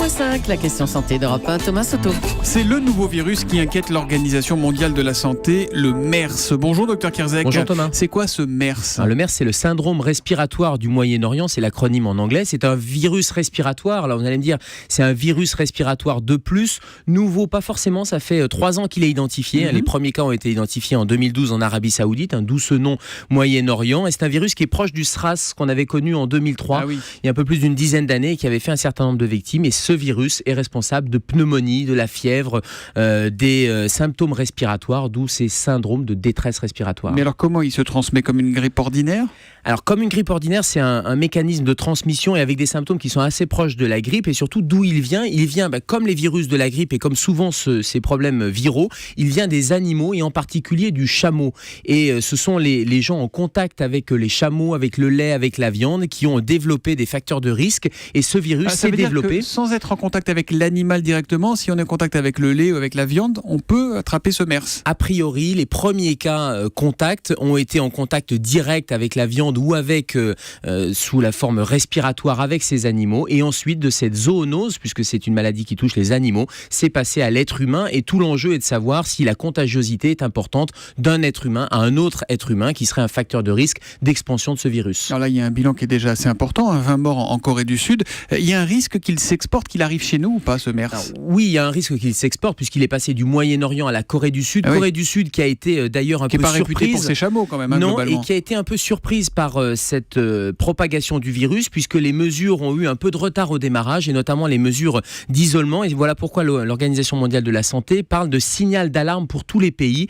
7h05, la question santé d'Europe 1, Thomas Soto. C'est le nouveau virus qui inquiète l'Organisation mondiale de la santé, le MERS. Bonjour Dr Kierzek. Bonjour Thomas. C'est quoi ce MERS ? Alors, le MERS, c'est le syndrome respiratoire du Moyen-Orient, c'est l'acronyme en anglais. C'est un virus respiratoire. Alors vous allez me dire, c'est un virus respiratoire de plus. Nouveau, pas forcément, ça fait 3 ans qu'il est identifié. Les premiers cas ont été identifiés en 2012 en Arabie Saoudite, d'où ce nom Moyen-Orient. Et c'est un virus qui est proche du SRAS qu'on avait connu en 2003, il y a un peu plus d'une dizaine d'années, et qui avait fait un certain nombre de victimes. Et ce virus est responsable de pneumonie, de la fièvre, des symptômes respiratoires, d'où ces syndromes de détresse respiratoire. Mais alors comment il se transmet, comme une grippe ordinaire ? Alors comme une grippe ordinaire, c'est un mécanisme de transmission et avec des symptômes qui sont assez proches de la grippe. Et surtout, d'où il vient comme les virus de la grippe et comme souvent ces problèmes viraux, il vient des animaux et en particulier du chameau. Et ce sont les gens en contact avec les chameaux, avec le lait, avec la viande, qui ont développé des facteurs de risque. Et ce virus s'est développé. Que sans être en contact avec l'animal directement, si on est en contact avec le lait ou avec la viande, on peut attraper ce MERS. A priori, les premiers cas contacts ont été en contact direct avec la viande ou avec sous la forme respiratoire avec ces animaux. Et ensuite, de cette zoonose, puisque c'est une maladie qui touche les animaux, c'est passé à l'être humain. Et tout l'enjeu est de savoir si la contagiosité est importante d'un être humain à un autre être humain, qui serait un facteur de risque d'expansion de ce virus. Alors là, il y a un bilan qui est déjà assez important, 20 morts en Corée du Sud. Il y a un risque qu'il s'exporte, qu'il arrive chez nous ou pas, ce MERS ? Alors, oui, il y a un risque qu'il s'exporte, puisqu'il est passé du Moyen-Orient à la Corée du Sud. Corée du Sud qui a été d'ailleurs un peu surprise. Qui n'est pas réputée pour ses chameaux quand même, globalement. Et qui a été un peu surprise par cette propagation du virus, puisque les mesures ont eu un peu de retard au démarrage, et notamment les mesures d'isolement. Et voilà pourquoi l'Organisation mondiale de la santé parle de signal d'alarme pour tous les pays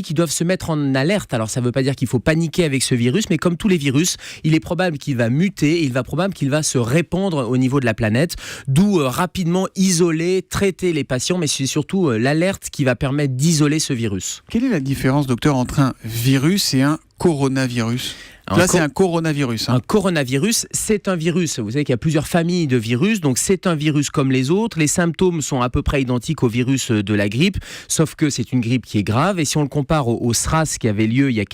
qui doivent se mettre en alerte. Alors ça ne veut pas dire qu'il faut paniquer avec ce virus, mais comme tous les virus, il est probable qu'il va muter, et il va probable qu'il va se répandre au niveau de la planète, d'où rapidement isoler, traiter les patients, mais c'est surtout l'alerte qui va permettre d'isoler ce virus. Quelle est la différence, docteur, entre un virus et un coronavirus ? Là, c'est un coronavirus. Un coronavirus, c'est un virus. Vous savez qu'il y a plusieurs familles de virus, donc c'est un virus comme les autres. Les symptômes sont à peu près identiques au virus de la grippe, sauf que c'est une grippe qui est grave. Et si on le compare au SRAS qui avait lieu il y a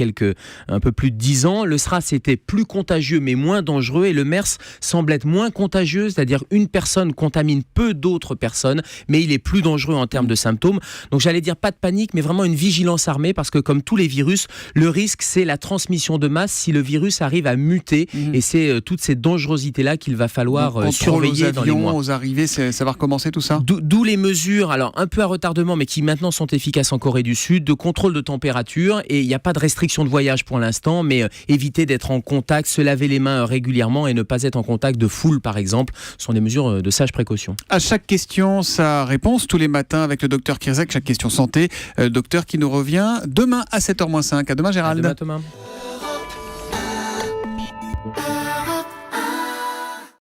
un peu plus de 10 ans, le SRAS était plus contagieux mais moins dangereux, et le MERS semble être moins contagieux, c'est-à-dire une personne contamine peu d'autres personnes, mais il est plus dangereux en termes de symptômes. Donc j'allais dire pas de panique, mais vraiment une vigilance armée, parce que comme tous les virus, le risque c'est la transmission de masse si le virus arrive à muter, et c'est toutes ces dangerosités-là qu'il va falloir surveiller dans les mois. Aux arrivées, ça va recommencer tout ça ? D'où les mesures, alors un peu à retardement, mais qui maintenant sont efficaces en Corée du Sud, de contrôle de température, et il n'y a pas de restriction de voyage pour l'instant, mais éviter d'être en contact, se laver les mains régulièrement et ne pas être en contact de foule par exemple, sont des mesures de sage précaution. À chaque question, sa réponse, tous les matins avec le docteur Kierzek, chaque question santé, docteur qui nous revient demain à 7h-5. À demain Gérald. À demain Thomas.